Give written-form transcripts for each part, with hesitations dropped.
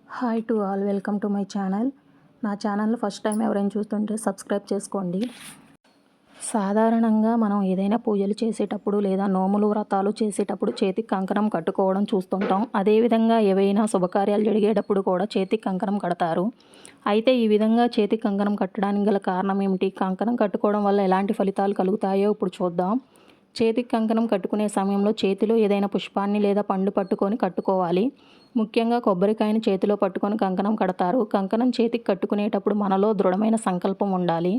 Hi to all, welcome to my channel. నా ఛానల్ని first time ఎవరైనా చూస్తుంటే సబ్స్క్రైబ్ చేసుకోండి. సాధారణంగా మనం ఏదైనా పూజలు చేసేటప్పుడు లేదా నోములు వ్రతాలు చేసేటప్పుడు చేతికి కంకణం కట్టుకోవడం చూస్తుంటాం. అదేవిధంగా ఏవైనా శుభకార్యాలు జరిగేటప్పుడు కూడా చేతికి కంకణం కడతారు. అయితే ఈ విధంగా చేతికి కంకణం కట్టడానికి గల కారణం ఏమిటి, కంకణం కట్టుకోవడం వల్ల ఎలాంటి ఫలితాలు కలుగుతాయో ఇప్పుడు చూద్దాం. చేతికి కంకణం కట్టుకునే సమయంలో చేతిలో ఏదైనా పుష్పాన్ని లేదా పండు పట్టుకొని కట్టుకోవాలి. ముఖ్యంగా కొబ్బరికాయని చేతిలో పట్టుకొని కంకణం కడతారు. కంకణం చేతికి కట్టుకునేటప్పుడు మనలో దృఢమైన సంకల్పం ఉండాలి.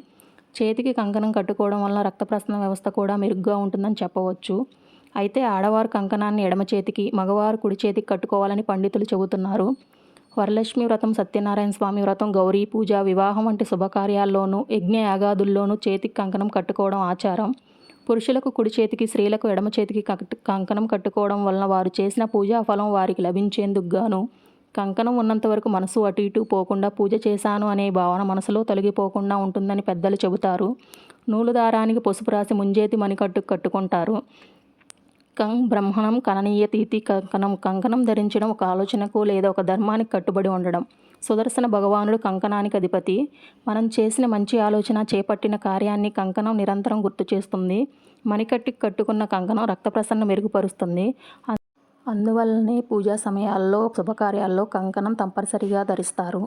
చేతికి కంకణం కట్టుకోవడం వల్ల రక్త ప్రసరణ వ్యవస్థ కూడా మెరుగ్గా ఉంటుందని చెప్పవచ్చు. అయితే ఆడవారు కంకణాన్ని ఎడమ చేతికి, మగవారు కుడి చేతికి కట్టుకోవాలని పండితులు చెబుతున్నారు. వరలక్ష్మి వ్రతం, సత్యనారాయణ స్వామి వ్రతం, గౌరీ పూజ, వివాహం వంటి శుభకార్యాల్లోనూ యజ్ఞయాగాదుల్లోనూ చేతికి కంకణం కట్టుకోవడం ఆచారం. పురుషులకు కుడి చేతికి, స్త్రీలకు ఎడమ చేతికి కంకణం కట్టుకోవడం వలన వారు చేసిన పూజా ఫలం వారికి లభించేందుకు గాను కంకణం ఉన్నంత వరకు మనసు అటు ఇటు పోకుండా పూజ చేశాను అనే భావన మనసులో తొలగిపోకుండా ఉంటుందని పెద్దలు చెబుతారు. నూలు దారానికి పసుపు రాసి ముంజేతి మణికట్టు కట్టుకుంటారు. బ్రహ్మణం కననీయతీతి కంకణం ధరించడం ఒక ఆలోచనకు లేదా ఒక ధర్మానికి కట్టుబడి ఉండడం. సుదర్శన భగవానుడు కంకణానికి అధిపతి. మనం చేసిన మంచి ఆలోచన, చేపట్టిన కార్యాన్ని కంకణం నిరంతరం గుర్తు చేస్తుంది. మణికట్టుకి కట్టుకున్న కంకణం రక్త ప్రసరణ మెరుగుపరుస్తుంది. అందువల్లనే పూజా సమయాల్లో, శుభకార్యాల్లో కంకణం తప్పనిసరిగా ధరిస్తారు.